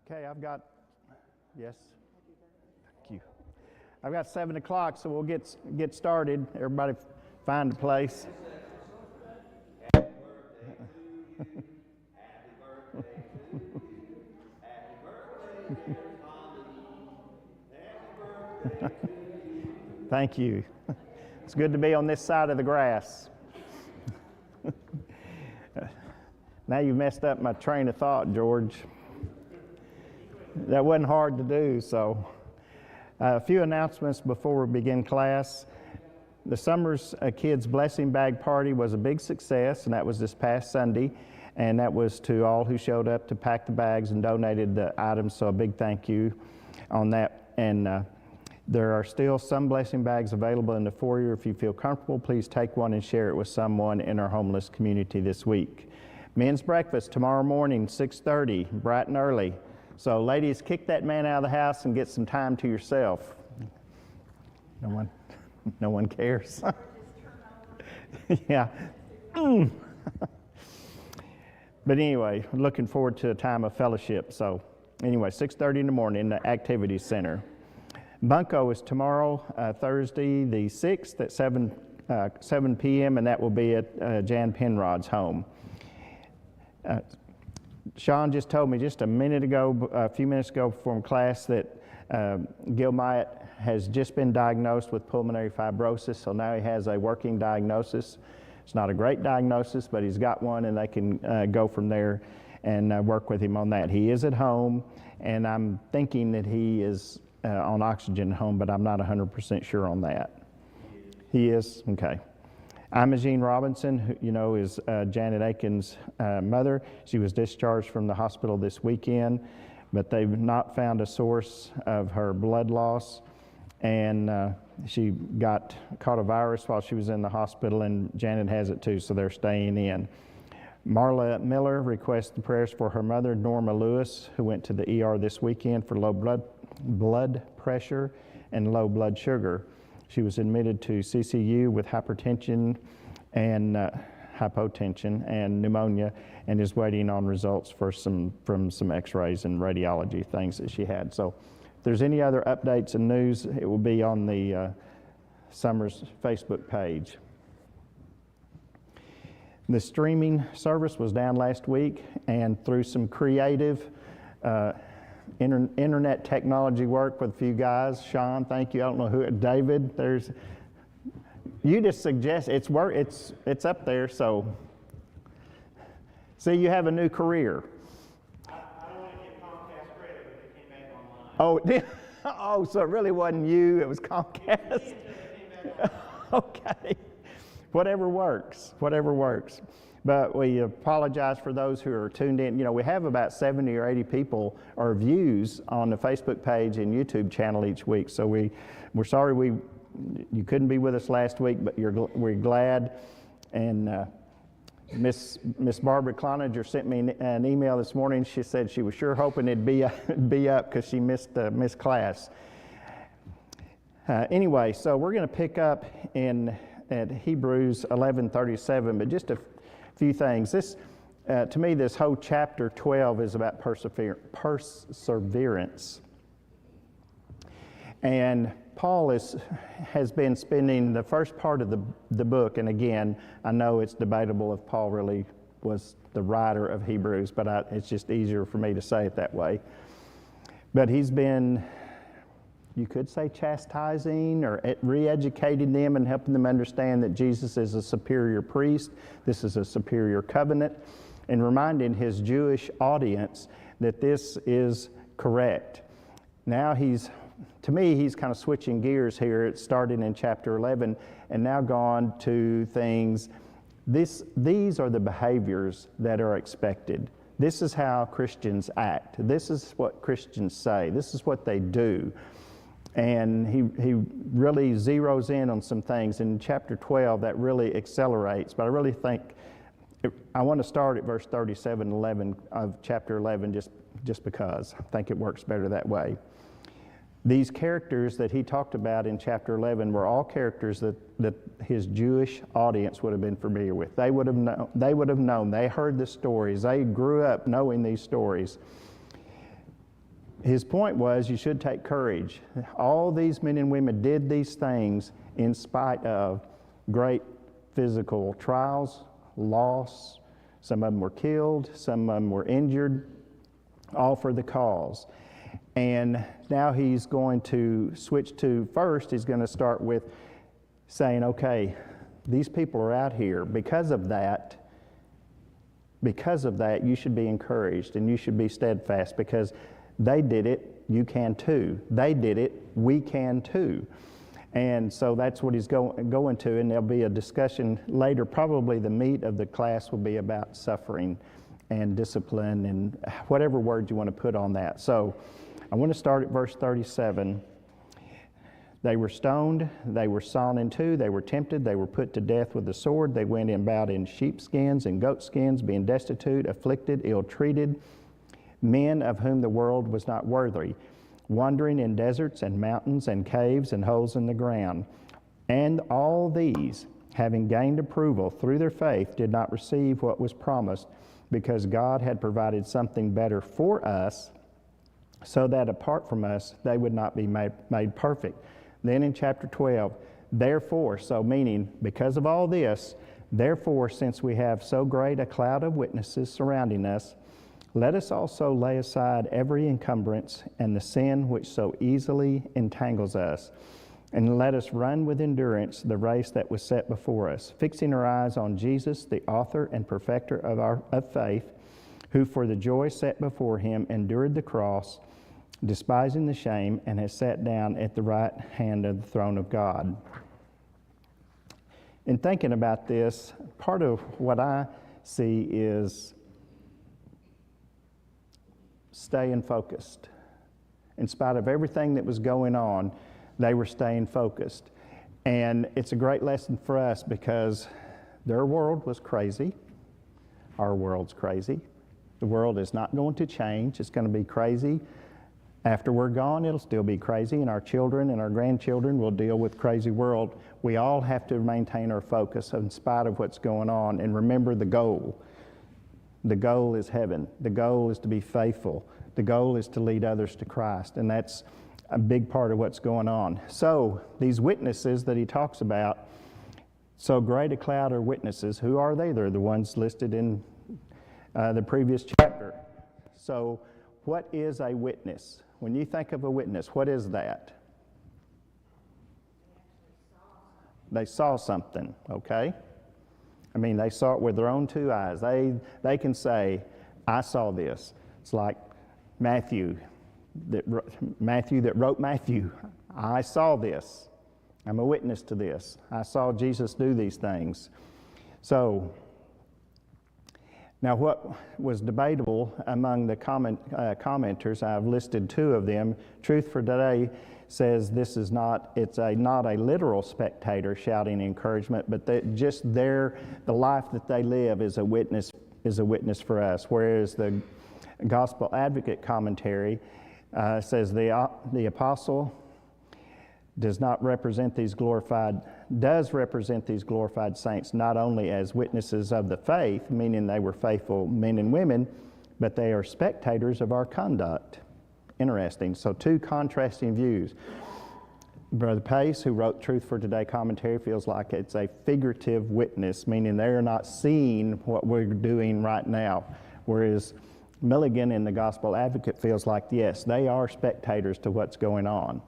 Okay, yes, thank you. I've got 7 o'clock, so we'll get started. Everybody find a place. Thank you. It's good to be on this side of the grass. Now you've messed up my train of thought, George. That wasn't hard to do, so. A few announcements before we begin class. The Summers Kids Blessing Bag Party was a big success, and that was this past Sunday. And that was to all who showed up to pack the bags and donated the items, so a big thank you on that. And there are still some blessing bags available in the foyer. If you feel comfortable, please take one and share it with someone in our homeless community this week. Men's breakfast tomorrow morning, 6:30, bright and early. So ladies, kick that man out of the house and get some time to yourself. No one cares. Yeah. But anyway, looking forward to a time of fellowship. So anyway, 6:30 in the morning in the Activities Center. Bunko is tomorrow, Thursday the 6th at 7 p.m., and that will be at Jan Penrod's home. Sean just told me just a few minutes ago from class that Gil Myatt has just been diagnosed with pulmonary fibrosis, so now he has a working diagnosis. It's not a great diagnosis, but he's got one, and they can go from there and work with him on that. He is at home, and I'm thinking that he is on oxygen at home, but I'm not 100% sure on that. He is? Okay. Imogene Robinson, who is Janet Aiken's mother. She was discharged from the hospital this weekend, but they've not found a source of her blood loss. And she caught a virus while she was in the hospital, and Janet has it too, so they're staying in. Marla Miller requests the prayers for her mother, Norma Lewis, who went to the ER this weekend for low blood pressure and low blood sugar. She was admitted to CCU with hypertension and hypotension and pneumonia, and is waiting on results from some x-rays and radiology things that she had. So if there's any other updates and news, it will be on the Summers Facebook page. The streaming service was down last week, and through some creative internet technology work with a few guys. Sean, thank you. I don't know who. David, you just suggest it's up there. So, see, you have a new career. I don't want to give Comcast credit, but they came back online. Oh, so it really wasn't you. It was Comcast. Okay, whatever works. But we apologize for those who are tuned in. We have about 70 or 80 people or views on the Facebook page and YouTube channel each week. So we're sorry you couldn't be with us last week, but we're glad. And Miss Barbara Cloninger sent me an email this morning. She said she was sure hoping it'd be up because she missed class. Anyway, so we're going to pick up at Hebrews 11:37, but just a few things. To me, this whole chapter 12 is about perseverance. And Paul has been spending the first part of the book, and again, I know it's debatable if Paul really was the writer of Hebrews, but it's just easier for me to say it that way. But he's been, you could say, chastising or re-educating them and helping them understand that Jesus is a superior priest. This is a superior covenant, and reminding his Jewish audience that this is correct. Now he's kind of switching gears here. It's starting in chapter 11 and now gone to things. These are the behaviors that are expected. This is how Christians act. This is what Christians say. This is what they do. And he really zeroes in on some things. In chapter 12, that really accelerates. But I really think, I want to start at verse 37, 11 of chapter 11, just because I think it works better that way. These characters that he talked about in chapter 11 were all characters that his Jewish audience would have been familiar with. They would have known. They heard the stories. They grew up knowing these stories. his point was you should take courage. All these men and women did these things in spite of great physical trials, loss. Some of them were killed, some of them were injured, all for the cause. And now he's going to switch to, first he's going to start with saying, okay, these people are out here. Because of that, you should be encouraged and you should be steadfast, because they did it, you can too. They did it, we can too. And so that's what he's going to, and there'll be a discussion later. Probably the meat of the class will be about suffering and discipline and whatever word you want to put on that. So I want to start at verse 37. They were stoned, they were sawn in two, they were tempted, they were put to death with the sword. They went about in sheepskins and goatskins, being destitute, afflicted, ill-treated, men of whom the world was not worthy, wandering in deserts and mountains and caves and holes in the ground. And all these, having gained approval through their faith, did not receive what was promised, because God had provided something better for us, so that apart from us, they would not be made perfect. Then in chapter 12, therefore, so meaning because of all this, therefore, since we have so great a cloud of witnesses surrounding us, let us also lay aside every encumbrance and the sin which so easily entangles us, and let us run with endurance the race that was set before us, fixing our eyes on Jesus, the author and perfecter of faith, who for the joy set before him endured the cross, despising the shame, and has sat down at the right hand of the throne of God. In thinking about this, part of what I see is staying focused. In spite of everything that was going on, they were staying focused. And it's a great lesson for us, because their world was crazy. Our world's crazy. The world is not going to change. It's going to be crazy. After we're gone, it'll still be crazy, and our children and our grandchildren will deal with crazy world. We all have to maintain our focus in spite of what's going on, and remember the goal. The goal is heaven. The goal is to be faithful. The goal is to lead others to Christ, and that's a big part of what's going on. So these witnesses that he talks about, so great a cloud of witnesses, who are they? They're the ones listed in the previous chapter. So what is a witness? When you think of a witness, what is that? They saw something, okay? I mean, they saw it with their own two eyes. They can say, I saw this. It's like Matthew that wrote Matthew. I saw this. I'm a witness to this. I saw Jesus do these things. So, now what was debatable among the commenters, I've listed two of them. Truth for Today says it's not a literal spectator shouting encouragement, but that just the life that they live is a witness for us. Whereas the Gospel Advocate commentary says the apostle does represent these glorified saints not only as witnesses of the faith, meaning they were faithful men and women, but they are spectators of our conduct. Interesting. So two contrasting views. Brother Pace, who wrote Truth for Today commentary, feels like it's a figurative witness, meaning they're not seeing what we're doing right now. Whereas Milligan in the Gospel Advocate feels like, yes, they are spectators to what's going on.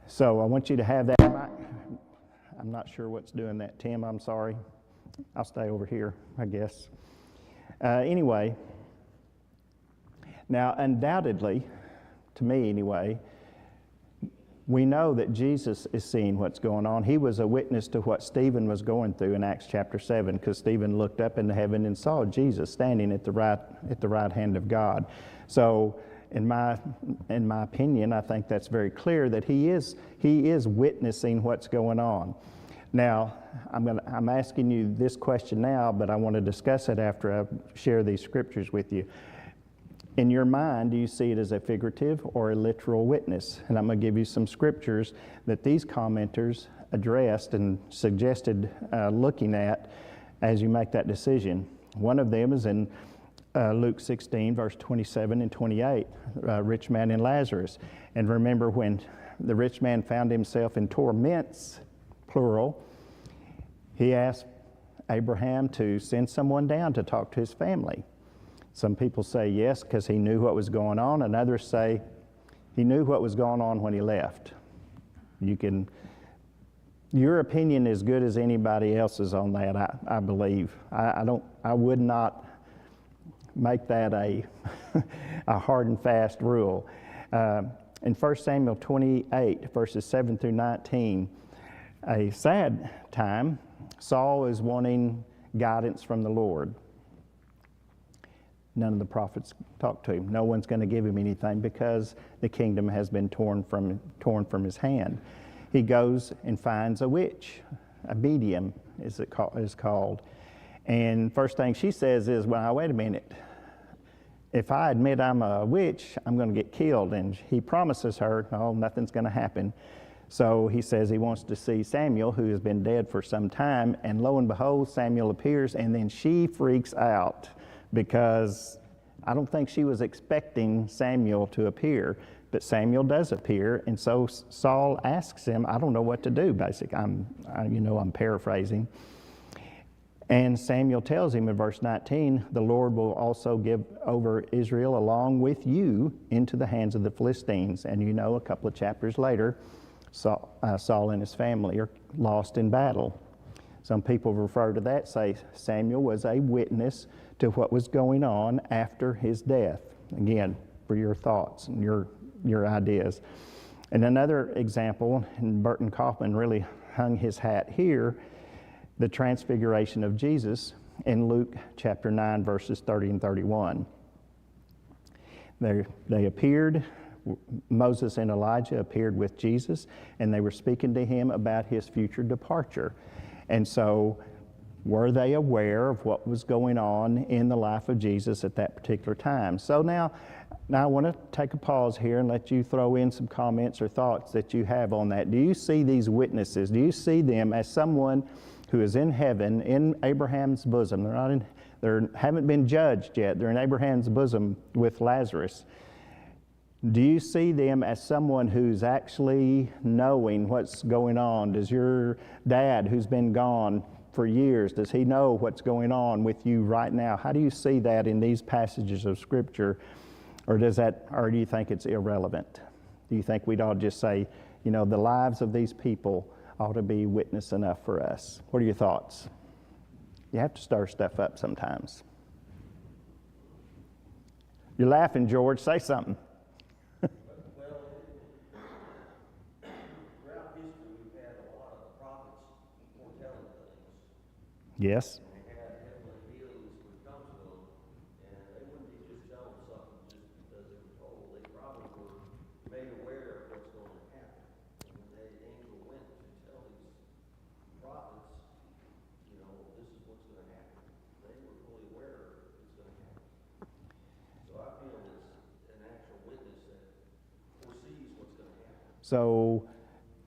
So I want you to have that in mind. I'm not sure what's doing that, Tim. I'm sorry. I'll stay over here, I guess. Anyway, now undoubtedly, to me anyway, we know that Jesus is seeing what's going on. He was a witness to what Stephen was going through in Acts chapter 7, because Stephen looked up into heaven and saw Jesus standing at the right hand of God. So in my opinion, I think that's very clear that he is witnessing what's going on. Now, I'm asking you this question now, but I want to discuss it after I share these scriptures with you. In your mind, do you see it as a figurative or a literal witness? And I'm going to give you some scriptures that these commenters addressed and suggested looking at as you make that decision. One of them is in Luke 16, verse 27 and 28, rich man and Lazarus. And remember when the rich man found himself in torments, plural, he asked Abraham to send someone down to talk to his family. Some people say yes because he knew what was going on, and others say he knew what was going on when he left. Your opinion is good as anybody else's on that, I believe. I would not make that a hard and fast rule. In 1 Samuel 28, verses 7 through 19, a sad time, Saul is wanting guidance from the Lord. None of the prophets talk to him. No one's going to give him anything because the kingdom has been torn from his hand. He goes and finds a witch, a medium is called. And first thing she says is, well, wait a minute. If I admit I'm a witch, I'm going to get killed. And he promises her, oh, nothing's going to happen. So he says he wants to see Samuel, who has been dead for some time. And lo and behold, Samuel appears, and then she freaks out because I don't think she was expecting Samuel to appear. But Samuel does appear, and so Saul asks him, I don't know what to do, basically. I'm paraphrasing. And Samuel tells him in verse 19, the Lord will also give over Israel along with you into the hands of the Philistines. And a couple of chapters later, Saul and his family are lost in battle. Some people refer to that, say Samuel was a witness to what was going on after his death. Again, for your thoughts and your ideas. And another example, and Burton Kaufman really hung his hat here, the transfiguration of Jesus in Luke chapter 9, verses 30 and 31. They appeared, Moses and Elijah appeared with Jesus, and they were speaking to him about his future departure. And so, were they aware of what was going on in the life of Jesus at that particular time? So now I want to take a pause here and let you throw in some comments or thoughts that you have on that. Do you see these witnesses? Do you see them as someone who is in heaven, in Abraham's bosom? They haven't been judged yet. They're in Abraham's bosom with Lazarus. Do you see them as someone who's actually knowing what's going on? Does your dad, who's been gone for years, does he know what's going on with you right now? How do you see that in these passages of Scripture? Or do you think it's irrelevant? Do you think we'd all just say, the lives of these people ought to be witness enough for us? What are your thoughts? You have to stir stuff up sometimes. You're laughing, George. Say something. Well, throughout history, we've had a lot of prophets foretelling things. Yes. And they had heavenly beings would come to them, and they wouldn't be just telling something just because they were told. They probably were made aware of what's going to happen. And when the angel went to tell these prophets, this is what's going to happen, they were fully aware of it's going to happen. So I feel it's an actual witness that foresees what's going to happen. So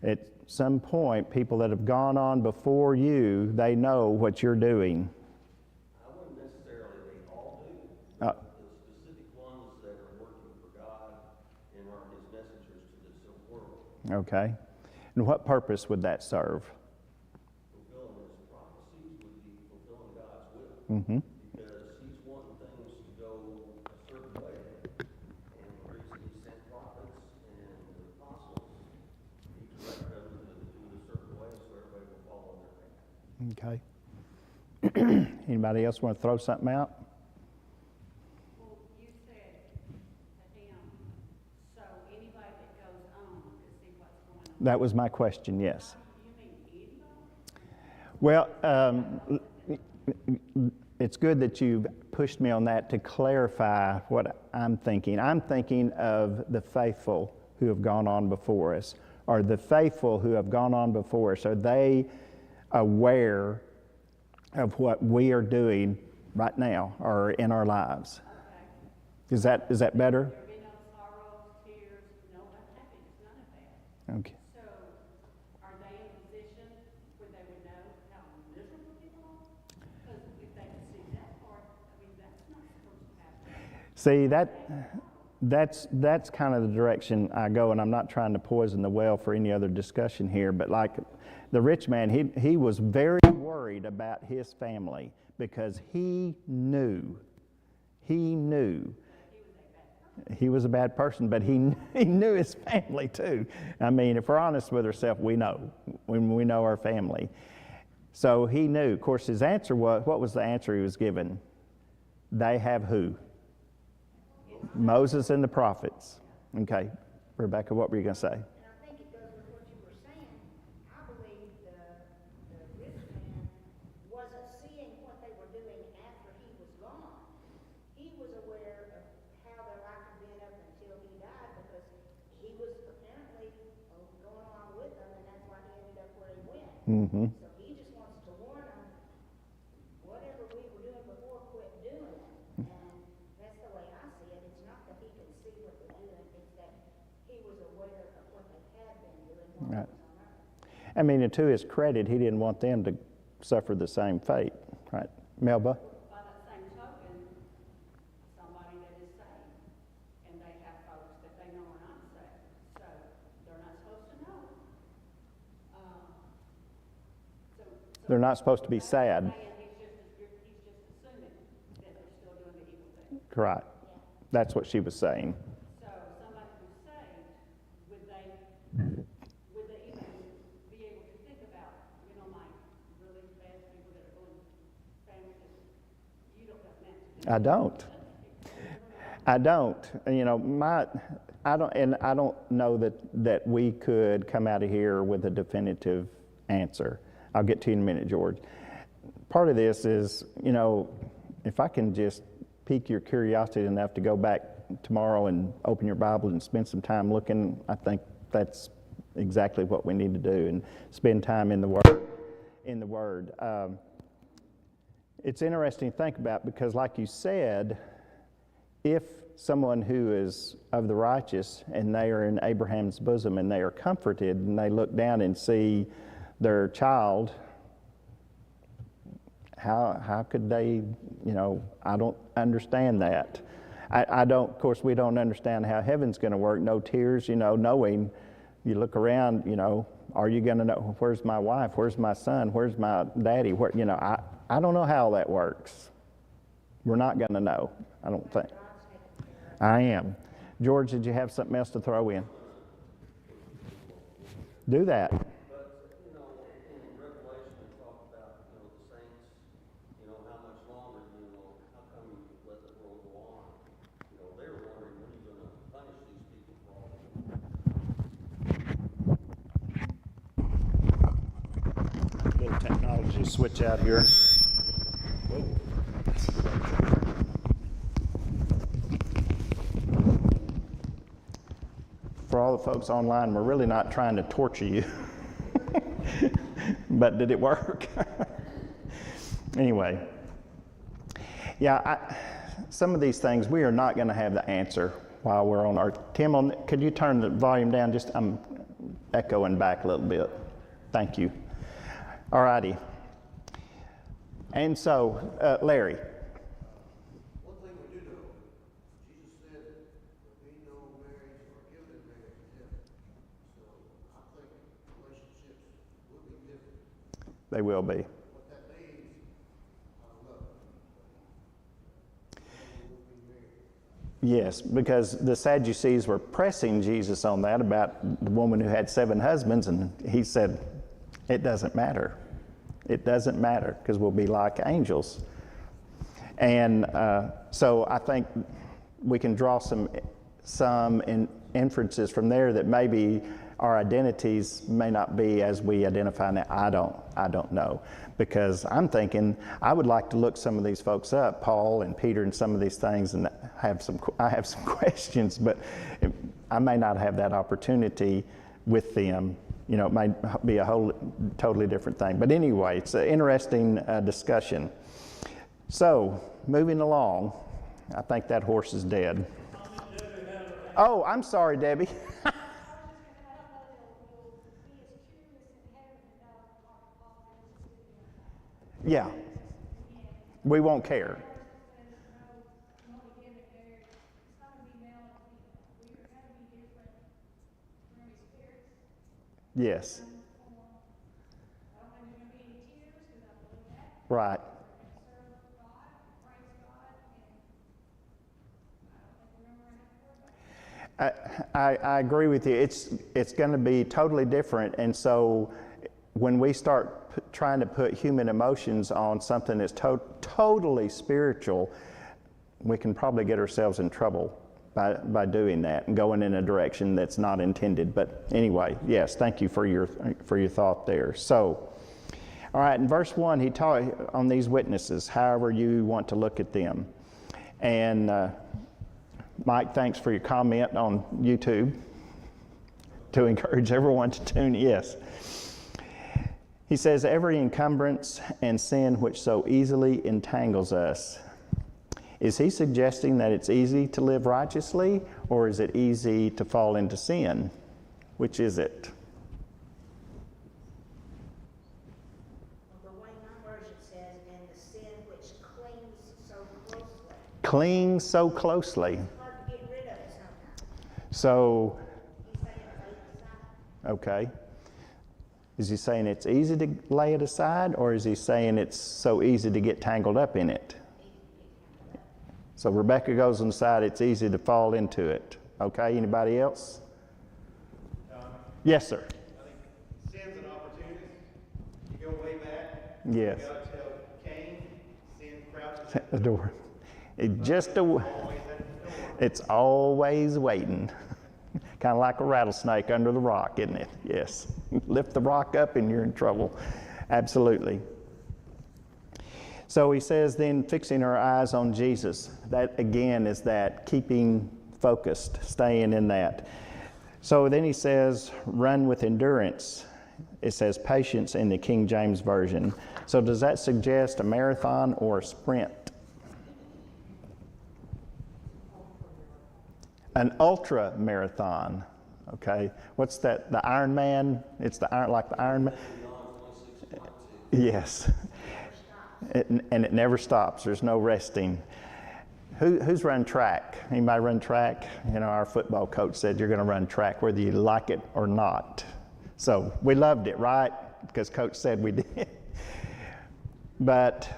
at some point, people that have gone on before you, they know what you're doing. I wouldn't necessarily, they all do. The specific ones that are working for God and are his messengers to this world. Okay. And what purpose would that serve? Fulfilling his prophecies would be fulfilling God's will. Mm-hmm. Because he's wanting things to go a certain way. And the reason he sent prophets and the apostles, he directed them to do it a certain way so everybody will follow their path. Okay. Anybody else want to throw something out? Well, you said to him, so anybody that goes on to see what's going on. That was my question, yes. You mean anybody? Well, it's good that you've pushed me on that to clarify what I'm thinking. I'm thinking of the faithful who have gone on before us. Are the faithful who have gone on before us, are they aware of what we are doing right now or in our lives? Okay. Is that better? There'll be no sorrows, tears, no unhappiness, none of that. Okay. So are they in a position where they would know how miserable people are? Because if they could see that part, that's not supposed to See, that's kind of the direction I go, and I'm not trying to poison the well for any other discussion here, but like the rich man, he was very worried about his family because he knew he was a bad person, but he knew his family too. I mean, if we're honest with ourselves, we know when we know our family. So he knew. Of course, his answer was, what was the answer he was given? They have who? Moses and the prophets. Okay, Rebecca, what were you going to say? And I think it goes with what you were saying. I believe the rich man wasn't seeing what they were doing after he was gone. He was aware of how their life had been up until he died because he was apparently going along with them, and that's why he ended up where he went. Mm-hmm. So he just wants to warn them, whatever we were doing before, quit doing it. And that's the way I see it. It's not that he can see what they're doing, it's that he was aware of what they had been doing while Right. he was on earth. I mean, and to his credit, he didn't want them to suffer the same fate, right? Melba? By that same token, somebody that is saved, and they have folks that they know are not saved, so they're not supposed to know. They're not supposed to be sad. Saying he's just assuming that they're still doing the evil thing. Right. That's what she was saying. So somebody who's saved, would they even be able to think about, like really bad people that are going family that you don't have meant to do? I don't. I don't know that we could come out of here with a definitive answer. I'll get to you in a minute, George. Part of this is, if I can just pique your curiosity enough to go back tomorrow and open your Bible and spend some time looking, I think that's exactly what we need to do, and spend time in the Word. It's interesting to think about because, like you said, if someone who is of the righteous and they are in Abraham's bosom and they are comforted and they look down and see their child, how could they, I don't understand that. I don't, of course, we don't understand how heaven's going to work. No tears, knowing, you look around, are you going to know, where's my wife, where's my son, where's my daddy, I don't know how that works. We're not going to know, I don't think. I am. George, did you have something else to throw in? Do that. But, in Revelation, it talks about, the saints, how much longer, how come you let the world go on? They were wondering when you're going to punish these people for all the Little technology switch out here. For all the folks online, we're really not trying to torture you. But did it work? Anyway. Yeah, some of these things, we are not going to have the answer while we're on our... Tim, could you turn the volume down? I'm echoing back a little bit. Thank you. All righty. And so, Larry. One thing we do know, Jesus said that there'll be no marriage or given in marriage in heaven. So I think relationships will be different. They will be. What that means, I don't know. But will be married. Yes, because the Sadducees were pressing Jesus on that about the woman who had 7 husbands, and he said, it doesn't matter. It doesn't matter because we'll be like angels. And so I think we can draw some inferences from there that maybe our identities may not be as we identify now. I don't know, because I'm thinking I would like to look some of these folks up, Paul and Peter and some of these things, and I have some questions, but I may not have that opportunity with them. It might be a totally different thing. But anyway, it's an interesting discussion. So, moving along, I think that horse is dead. Oh, I'm sorry, Debbie. Yeah. We won't care. Yes. I don't think there's gonna be any tears, because I believe that. Right. Serve God, praise God, and I don't think we're ever gonna have to worry about it. I agree with you. It's going to be totally different. And so when we start trying to put human emotions on something that's totally spiritual, we can probably get ourselves in trouble by doing that and going in a direction that's not intended. But anyway, yes, thank you for your thought there. So, all right, in verse 1, he taught on these witnesses, however you want to look at them. And Mike, thanks for your comment on YouTube to encourage everyone to tune in. Yes. He says, every encumbrance and sin which so easily entangles us. Is he suggesting that it's easy to live righteously, or is it easy to fall into sin? Which is it? The way my version says, and the sin which clings so closely. Cling so closely. It's hard to get rid of it sometimes. So, He's saying lay it aside. okay. Is he saying it's easy to lay it aside, or is he saying it's so easy to get tangled up in it? So Rebecca goes on the side, it's easy to fall into it. Okay, anybody else? Yes, sir. I think sin's an opportunity. You go way back. Yes. You gotta tell Cain, sin crouches At the door. always at the door. It's always waiting. Kind of like a rattlesnake under the rock, isn't it? Yes. Lift the rock up and you're in trouble. Absolutely. So he says then fixing our eyes on Jesus. That again is that keeping focused, staying in that. So then he says run with endurance. It says patience in the King James Version. So does that suggest a marathon or a sprint? An ultra marathon. Okay. What's that? The Ironman? It's the Iron, like the Ironman? Yes. And it never stops. There's no resting. Who's run track? Anybody run track? You know, our football coach said you're going to run track whether you like it or not. So we loved it, right? Because coach said we did. But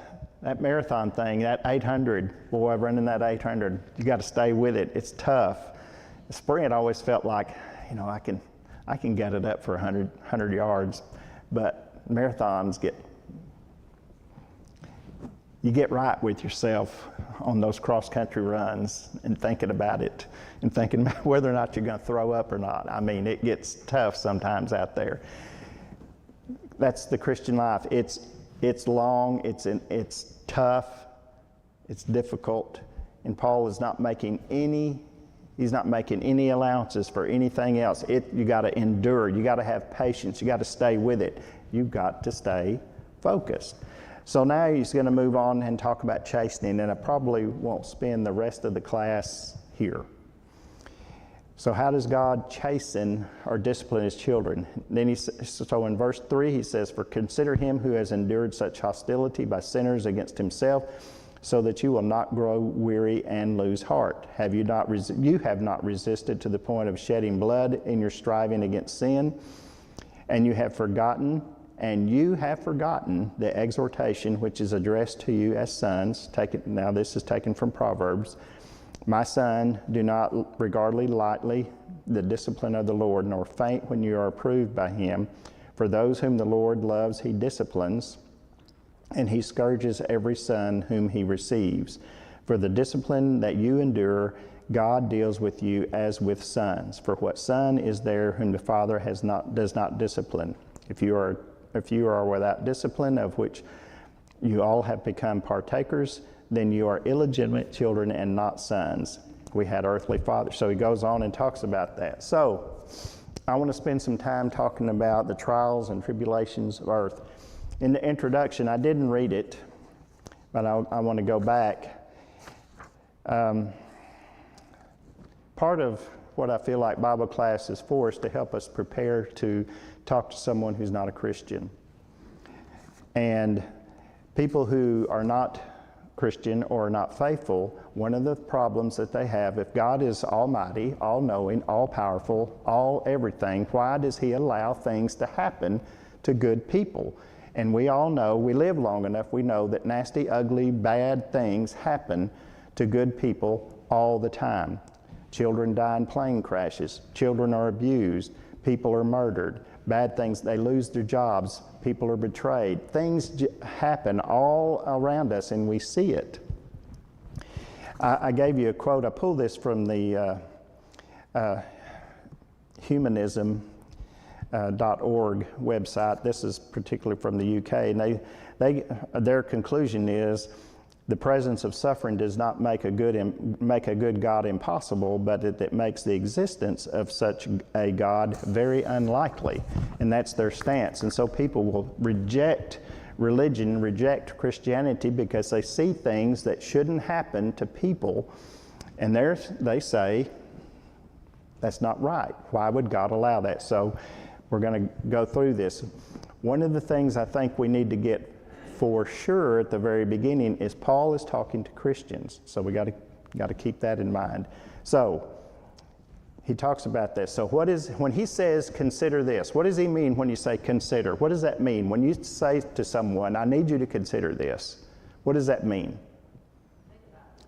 that marathon thing, that 800, boy, running that 800, you got to stay with it. It's tough. The sprint always felt like, you know, I can get it up for 100 yards, but marathons you get right with yourself on those cross-country runs and thinking about it and thinking about whether or not you're going to throw up or not. I mean, it gets tough sometimes out there. That's the Christian life. It's long, it's tough, it's difficult, and Paul is not making any allowances for anything else. You got to endure, you got to have patience, you got to stay with it. You've got to stay focused. So now he's going to move on and talk about chastening, and I probably won't spend the rest of the class here. So how does God chasten or discipline his children? Then so in verse 3 he says, "For consider him who has endured such hostility by sinners against himself, so that you will not grow weary and lose heart. You have not resisted to the point of shedding blood in your striving against sin, and you have forgotten the exhortation which is addressed to you as sons." Now this is taken from Proverbs. "My son, do not regard lightly the discipline of the Lord, nor faint when you are approved by him. For those whom the Lord loves, he disciplines, and he scourges every son whom he receives. For the discipline that you endure, God deals with you as with sons. For what son is there whom the Father does not discipline? If you are without discipline, of which you all have become partakers, then you are illegitimate children and not sons. We had earthly fathers." So he goes on and talks about that. So I want to spend some time talking about the trials and tribulations of earth. In the introduction, I didn't read it, but I want to go back. Part of what I feel like Bible class is for is to help us prepare to talk to someone who's not a Christian. And people who are not Christian or are not faithful, one of the problems that they have, if God is almighty, all-knowing, all-powerful, all everything, why does he allow things to happen to good people? And we all know, we live long enough, we know that nasty, ugly, bad things happen to good people all the time. Children die in plane crashes. Children are abused. People are murdered. Bad things, they lose their jobs. People are betrayed. Things happen all around us and we see it. I gave you a quote. I pulled this from the humanism.org website. This is particularly from the UK. And their conclusion is, the presence of suffering does not make a good God impossible, but it makes the existence of such a God very unlikely. And that's their stance. And so people will reject religion, reject Christianity, because they see things that shouldn't happen to people. And they say, that's not right. Why would God allow that? So we're going to go through this. One of the things I think we need to get for sure at the very beginning is Paul is talking to Christians. So we got to keep that in mind. So he talks about this. So when he says consider this, what does he mean when you say consider? What does that mean? When you say to someone, I need you to consider this, what does that mean?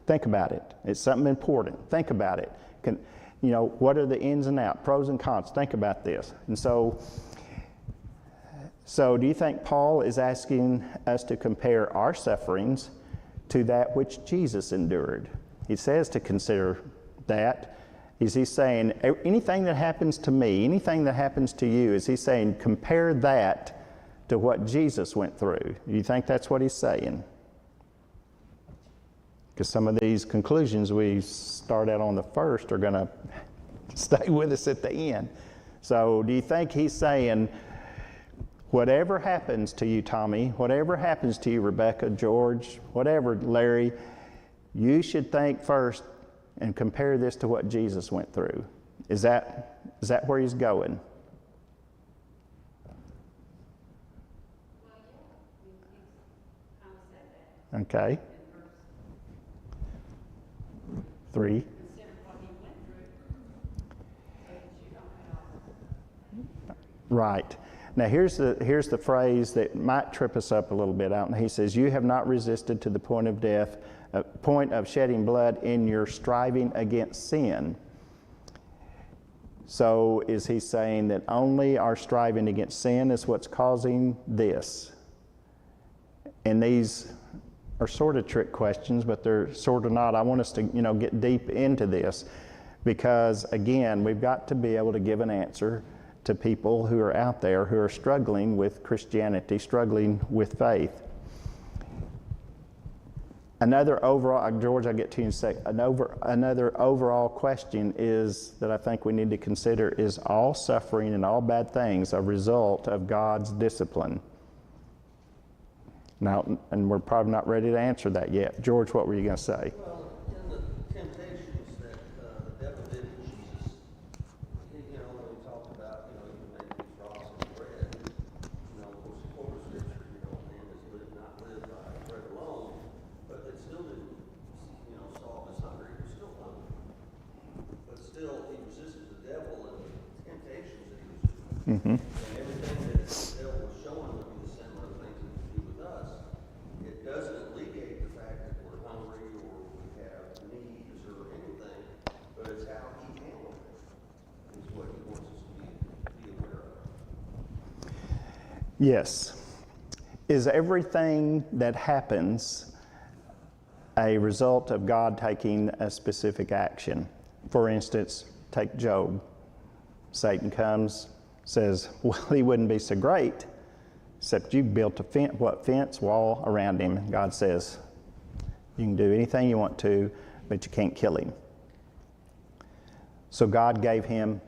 Think about it. It's something important. Think about it. What are the ins and outs, pros and cons? Think about this. And so do you think Paul is asking us to compare our sufferings to that which Jesus endured? He says to consider that. Is he saying, anything that happens to me, anything that happens to you, is he saying, compare that to what Jesus went through? Do you think that's what he's saying? Because some of these conclusions we start out on the first are going to stay with us at the end. So do you think he's saying, whatever happens to you, Tommy, whatever happens to you, Rebecca, George, whatever, Larry, you should think first and compare this to what Jesus went through. Is that where he's going? Okay. 3. Right. Now here's the phrase that might trip us up a little bit out. And he says, you have not resisted to the point of death, point of shedding blood in your striving against sin. So is he saying that only our striving against sin is what's causing this? And these are sort of trick questions, but they're sort of not. I want us to, get deep into this, because again, we've got to be able to give an answer to people who are out there who are struggling with Christianity, struggling with faith. Another overall, George, I'll get to you in a sec. Another overall question is that I think we need to consider, is all suffering and all bad things a result of God's discipline? Now, and we're probably not ready to answer that yet. George, what were you going to say? Well, in the temptations that the devil did to Jesus, when we talked about, you can make these rocks into bread, of course, the core scripture, man is not live by bread alone, but it still didn't, solve his hunger. He was still hungry. But still, he resisted the devil and the temptations that he was doing. Mm-hmm. And everything that the devil was showing would be the similar things that he would do with us. It doesn't alleviate the fact that we're hungry or we have needs or anything, but it's how he handled it is what he wants us to be aware of. Yes. Is everything that happens a result of God taking a specific action? For instance, take Job. Satan comes, says, well, he wouldn't be so great, except you built a fence wall around him. God says, you can do anything you want to, but you can't kill him. So God gave him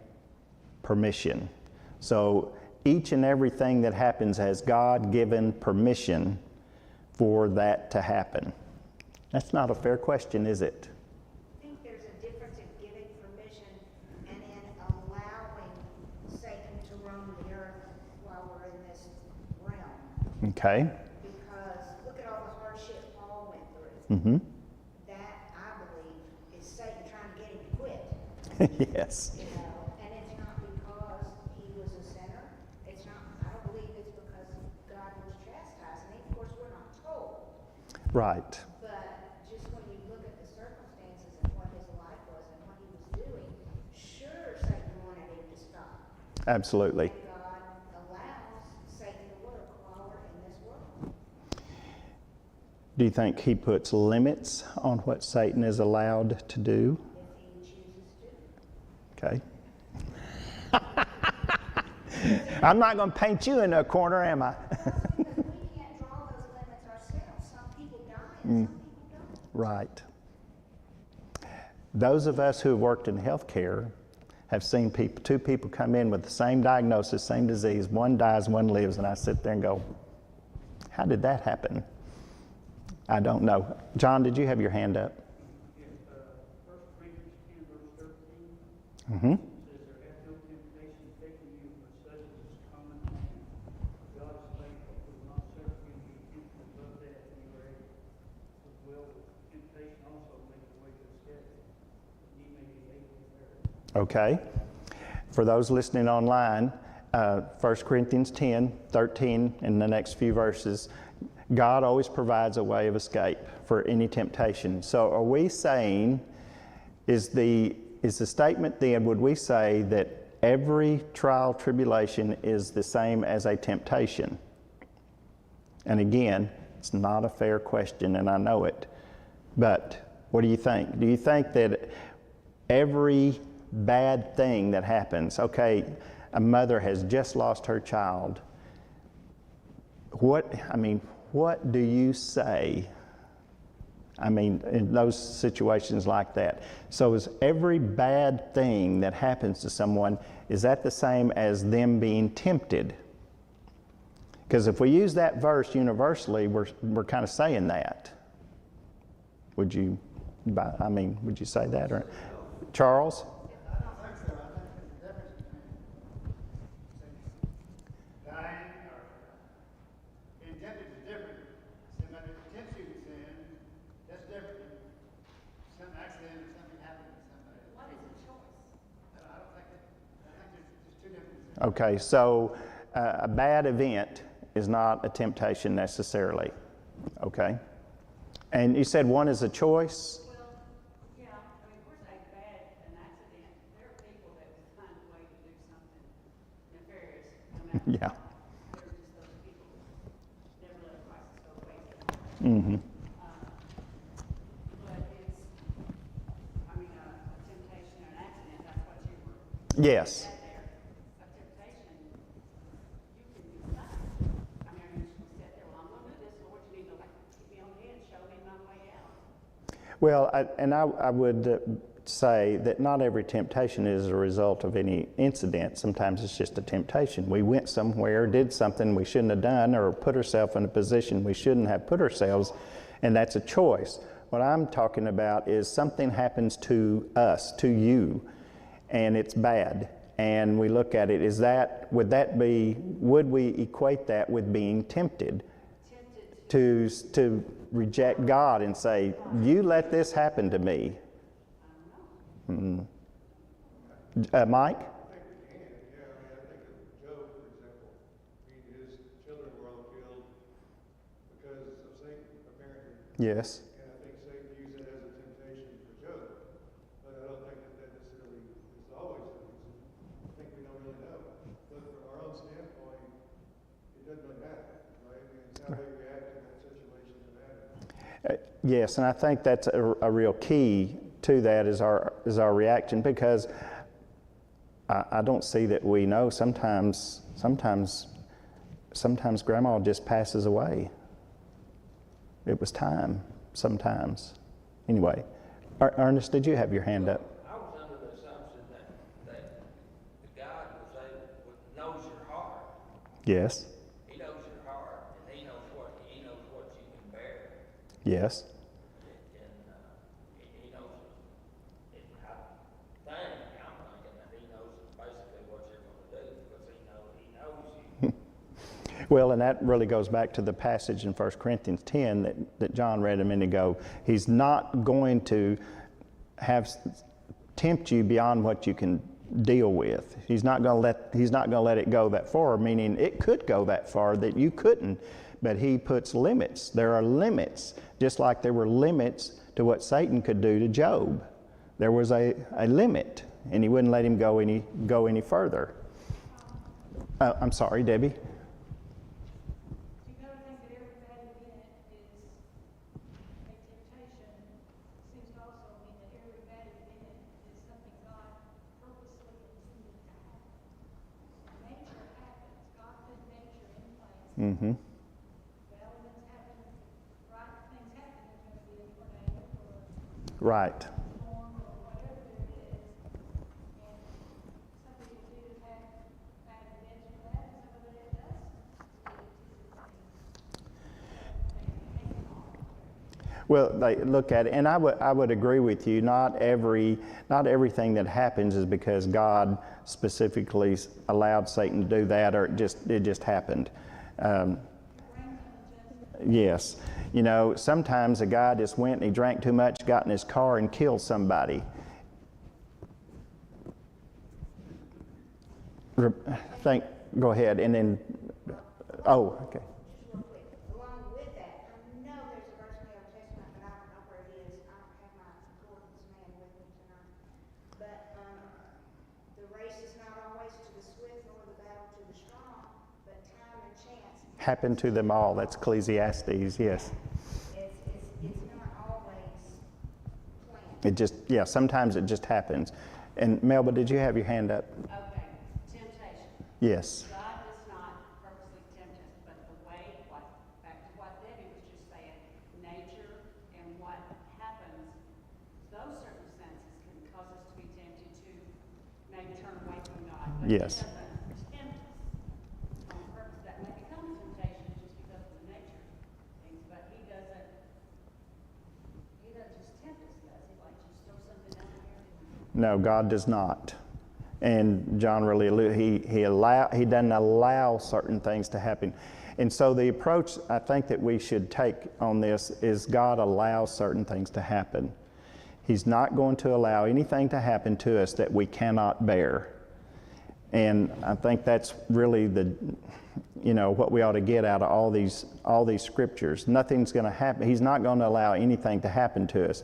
permission. So each and everything that happens has God given permission for that to happen. That's not a fair question, is it? I think there's a difference in giving permission and in allowing Satan to roam the earth while we're in this realm. Okay. Because look at all the hardship Paul went through. Mm-hmm. That, I believe, is Satan trying to get him to quit. Yes. You know, and it's not because he was a sinner. It's not, I don't believe it's because God was chastising him. Of course, we're not told. Right. But just when you look at the circumstances and what his life was and what he was doing, sure, Satan wanted him to stop. Absolutely. And God allows Satan to work while we're in this world. Do you think he puts limits on what Satan is allowed to do? If he chooses to. Okay. I'm not going to paint you in a corner, am I? Because we can't draw those limits ourselves. Some people die and some people don't. Right. Those of us who have worked in healthcare have seen two people come in with the same diagnosis, same disease. One dies, one lives, and I sit there and go, how did that happen? I don't know. John, did you have your hand up? Yes, 1 Corinthians 10, verse 13. Mm-hmm. It says, there hath no temptation taken you, but such as is common to man. God is faithful, who will not suffer you to be tempted above that you are able. But will with temptation also make the way to escape, that ye may be able to bear it. Okay. For those listening online, 1 Corinthians 10, 13, in the next few verses, God always provides a way of escape for any temptation. So are we saying, is the statement then, would we say that every trial, tribulation is the same as a temptation? And again, it's not a fair question, and I know it. But what do you think? Do you think that every bad thing that happens, okay, a mother has just lost her child, what do you say? I mean, in those situations like that. So is every bad thing that happens to someone, is that the same as them being tempted? Because if we use that verse universally, we're kind of saying that. Would you say that? Or Charles? I don't think so. I think there's a difference between dying or being tempted is different. Somebody tempts you to sin, that's different than some accident or something happened to somebody. What is a choice? I don't think I think there's two different things. Okay, so a bad event is not a temptation necessarily. Okay? And you said one is a choice? Well, yeah, I mean, we're saying bad, an accident, there are people that will find a way to do something nefarious, no matter what. Yeah. They're just those people who never let Christ go waste. Mm-hmm. But it's, I mean, a temptation or an accident, that's what you were Yes. at there. A temptation, you can decide. I mean, you're just gonna sit there, well, I'm gonna do this, Lord, you need to like keep me on the edge, show me my way out. Well, I would say that not every temptation is a result of any incident. Sometimes it's just a temptation. We went somewhere, did something we shouldn't have done, or put ourselves in a position we shouldn't have put ourselves, and that's a choice. What I'm talking about is something happens to us, to you, and it's bad. And we look at it, would we equate that with being tempted? To reject God and say, you let this happen to me. Mike? I think we can, yeah. I mean, I think of Job, for example. I mean, his children were all killed because of Satan, apparently. Yes. And I think Satan used it as a temptation for Job. But I don't think that necessarily is always the reason. I think we don't really know. But from our own standpoint, it doesn't really matter, right? I mean, it's how they react in that situation that matters. Yes, and I think that's a real key to that is our reaction, because I don't see that we know. Sometimes Grandma just passes away. It was time. Sometimes. Anyway, Ernest, did you have your hand up? I was under the assumption that God knows your heart. Yes. He knows your heart, and He knows what you can bear. Yes. And He knows. I'm thinking that He knows basically what you're going to do because He knows you. Well, and that really goes back to the passage in 1 Corinthians 10 that John read a minute ago. He's not going to tempt you beyond what you can deal with. He's not going to let it go that far, meaning it could go that far that you couldn't, but he puts limits. There are limits, just like there were limits to what Satan could do to Job. There was a limit, and he wouldn't let him go any further. I'm sorry, Debbie. You know, I think that every bad event is a temptation. Seems to also mean that every bad event is something God purposely intended to happen. Nature happens. God put nature in place. Mm-hmm. Bad events happen, right things happen. There's going to be a tornado or a Right. storm or whatever there is. And some people do have bad events for that, and some of it does. Well, they look at it, and I would agree with you. Not everything that happens is because God specifically allowed Satan to do that, or it just happened. Yes, you know, sometimes a guy just went and he drank too much, got in his car, and killed somebody. Go ahead, and then. Oh, okay. Just real quick, along with that, I know there's a verse in the Old Testament, but I don't know where it is. I don't have my concordance man with me tonight. But the race is not always to the swift nor the battle to the strong, but time and chance. Happened to them all. That's Ecclesiastes, yes. It's not always planned. It just, sometimes it just happens. And Melba, did you have your hand up? Okay, temptation. Yes. God does not purposely tempt us, but the way, back to what Debbie was just saying, nature and what happens, those circumstances can cause us to be tempted to maybe turn away from God. But Yes. He doesn't tempt us on purpose. That may become a temptation just because of the nature of things, but He doesn't just tempt us, does He? Like just throw something out there. No, God does not. And John really he doesn't allow certain things to happen. And so the approach I think that we should take on this is God allows certain things to happen. He's not going to allow anything to happen to us that we cannot bear. And I think that's really what we ought to get out of all these scriptures. Nothing's going to happen. He's not going to allow anything to happen to us.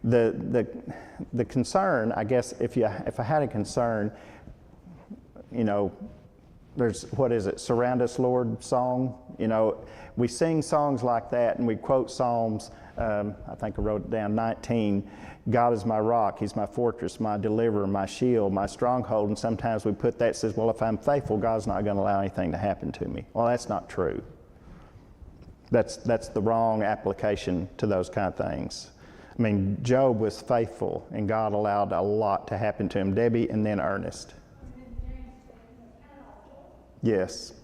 The concern, I guess, if I had a concern, there's, what is it, Surround Us, Lord song? We sing songs like that, and we quote Psalms, I think I wrote it down, 19, God is my rock, He's my fortress, my deliverer, my shield, my stronghold, and sometimes we put that, says, well, if I'm faithful, God's not going to allow anything to happen to me. Well, that's not true. That's the wrong application to those kind of things. I mean, Job was faithful, and God allowed a lot to happen to him. Debbie, and then Ernest. Yes.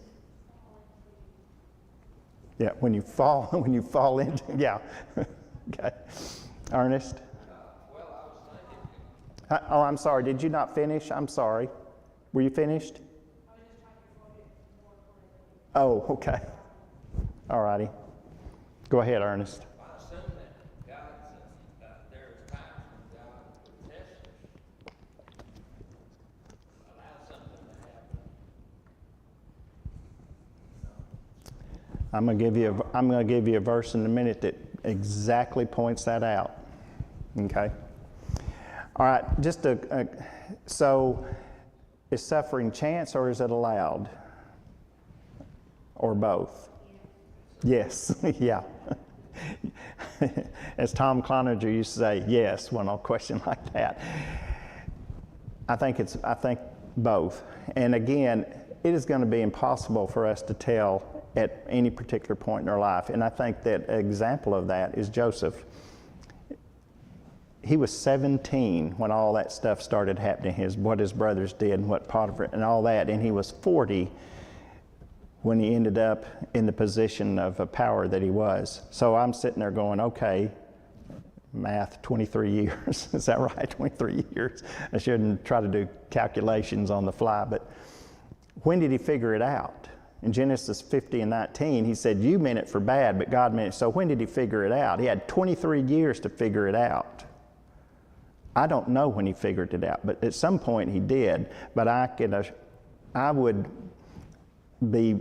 Yeah, when you fall into, yeah. Okay. Ernest? Oh, I'm sorry. Did you not finish? I'm sorry. Were you finished? Oh, okay. All righty. Go ahead, Ernest. I'm going to give you a verse in a minute that exactly points that out. Okay. All right. So, is suffering chance or is it allowed? Or both? Yes. Yeah. As Tom Cloninger used to say, yes, when on a question like that. I think both. And again, it is going to be impossible for us to tell at any particular point in our life. And I think that an example of that is Joseph. He was 17 when all that stuff started happening, what his brothers did and what Potiphar and all that. And he was 40 when he ended up in the position of power that he was. So I'm sitting there going, okay, math, 23 years. Is that right? 23 years. I shouldn't try to do calculations on the fly, but when did he figure it out? in Genesis 50 and 19, he said, you meant it for bad, but God meant it. So when did he figure it out? He had 23 years to figure it out. I don't know when he figured it out, but at some point he did. But I would be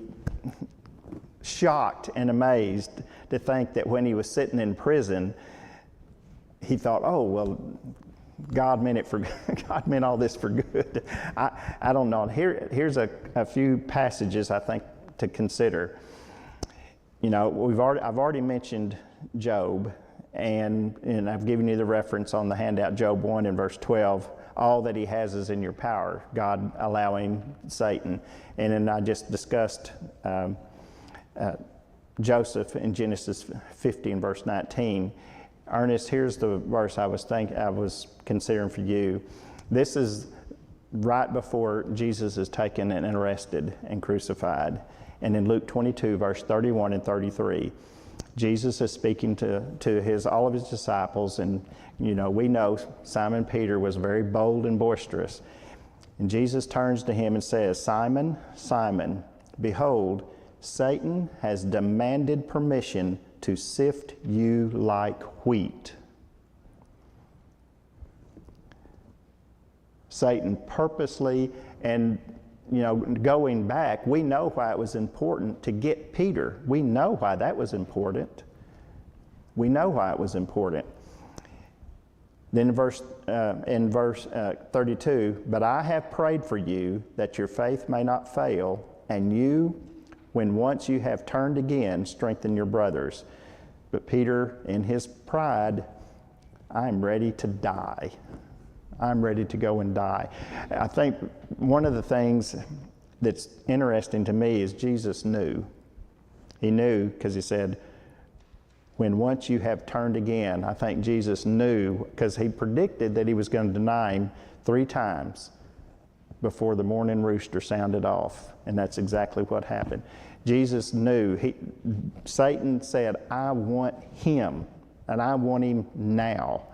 shocked and amazed to think that when he was sitting in prison, he thought, oh, well, God meant it for God meant all this for good. I don't know. Here's a few passages I think to consider. You know, I've already mentioned Job, and I've given you the reference on the handout, Job 1 and verse 12. All that he has is in your power, God allowing Satan. And then I just discussed Joseph in Genesis 50 and verse 19. Ernest, here's the verse I was considering for you. This is right before Jesus is taken and arrested and crucified. And in Luke 22, verse 31 and 33, Jesus is speaking to all of his disciples, and you know, we know Simon Peter was very bold and boisterous. And Jesus turns to him and says, Simon, Simon, behold, Satan has demanded permission to sift you like wheat. Satan purposely, and you know, going back, we know why it was important to get Peter. We know why that was important. We know why it was important. Then in verse 32, but I have prayed for you that your faith may not fail, and you, when once you have turned again, strengthen your brothers. But Peter, in his pride, I'm ready to die. I'm ready to go and die. I think one of the things that's interesting to me is Jesus knew. He knew because he said, when once you have turned again, I think Jesus knew because he predicted that he was going to deny him 3 times before the morning rooster sounded off. And that's exactly what happened. Jesus knew. Satan said, I want him, and I want him now.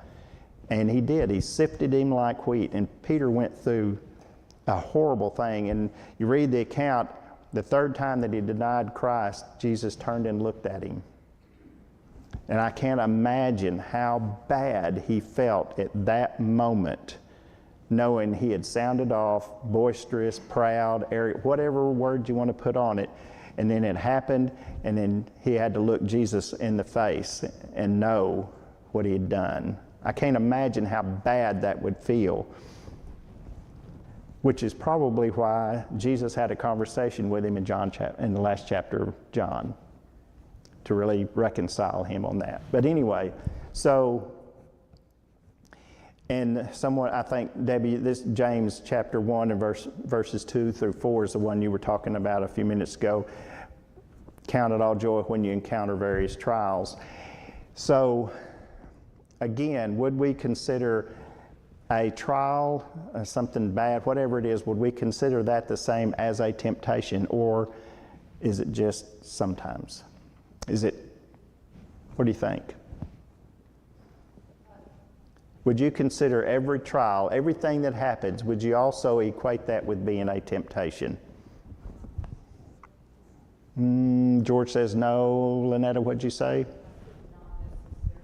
And he did. He sifted him like wheat. And Peter went through a horrible thing. And you read the account, the 3rd time that he denied Christ, Jesus turned and looked at him. And I can't imagine how bad he felt at that moment, knowing he had sounded off, boisterous, proud, arrogant, whatever word you want to put on it. And then it happened, and then he had to look Jesus in the face and know what he had done. I can't imagine how bad that would feel, which is probably why Jesus had a conversation with him in the last chapter of John, to really reconcile him on that. But anyway, so, and someone, I think, Debbie, this James chapter 1 and verses 2 through 4 is the one you were talking about a few minutes ago. Count it all joy when you encounter various trials. So, again, would we consider a trial, something bad, whatever it is, would we consider that the same as a temptation, or is it just sometimes? What do you think? Would you consider every trial, everything that happens, would you also equate that with being a temptation? George says no. Lynetta, what'd you say?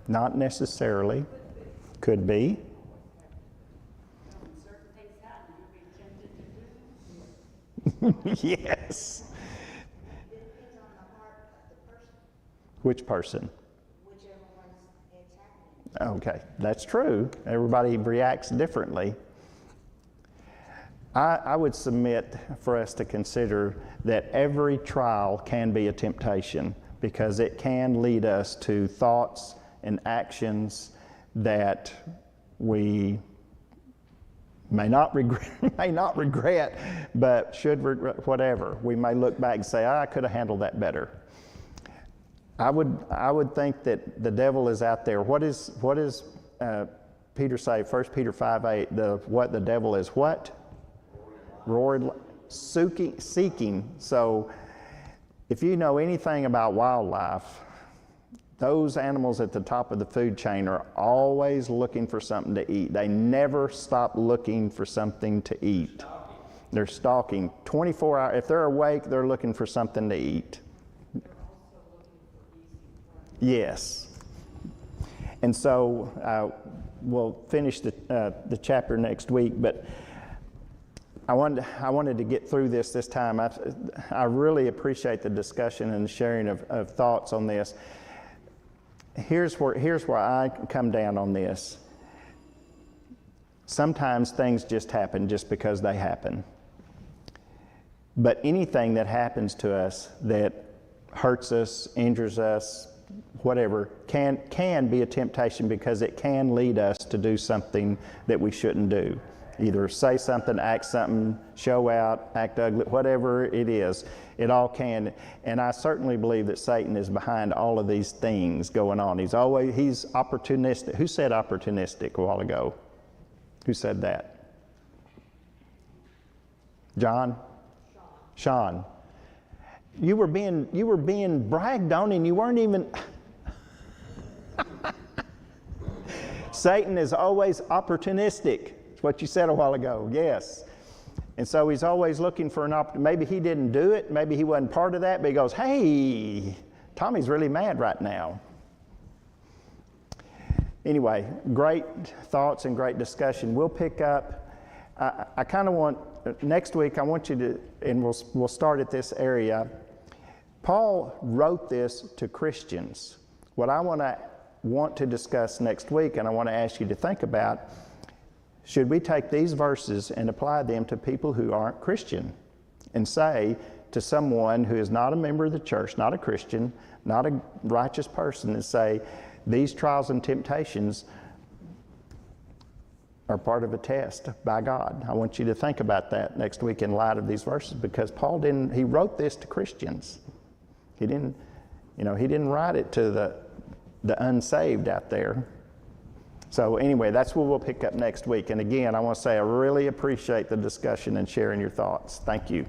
Not necessarily. Could be. Certain things happen, you'll be tempted to do. Yes. It depends on the heart of the person, Which person? whichever one it's happening. Okay, that's true. Everybody reacts differently. I would submit for us to consider that every trial can be a temptation, because it can lead us to thoughts and actions that we may not regret, but should regret, whatever. We may look back and say, I could have handled that better. I would think that the devil is out there. What does Peter say? 1 Peter 5:8. What the devil is what? Roaring, seeking. So, if you know anything about wildlife, those animals at the top of the food chain are always looking for something to eat. They never stop looking for something to eat. They're stalking 24 hours. If they're awake, they're looking for something to eat. Yes. And so we'll finish the chapter next week, but I wanted to get through this time. I really appreciate the discussion and the sharing of thoughts on this. Here's where I come down on this. Sometimes things just happen just because they happen. But anything that happens to us that hurts us, injures us, whatever, can be a temptation because it can lead us to do something that we shouldn't do. Either say something, act something, show out, act ugly, whatever it is. It all can. And I certainly believe that Satan is behind all of these things going on. He's opportunistic. Who said opportunistic a while ago? Who said that? John? Sean. You were being bragged on and you weren't even... Satan is always opportunistic. It's what you said a while ago, yes. And so he's always looking for an opportunity. Maybe he didn't do it. Maybe he wasn't part of that. But he goes, hey, Tommy's really mad right now. Anyway, great thoughts and great discussion. We'll pick up. I kind of want, next week, I want you to, and we'll start at this area. Paul wrote this to Christians. What I want to discuss next week, and I want to ask you to think about, should we take these verses and apply them to people who aren't Christian and say to someone who is not a member of the church, not a Christian, not a righteous person, and say, these trials and temptations are part of a test by God. I want you to think about that next week in light of these verses, because Paul he wrote this to Christians. He didn't write it to the unsaved out there. So anyway, that's what we'll pick up next week. And again, I want to say I really appreciate the discussion and sharing your thoughts. Thank you.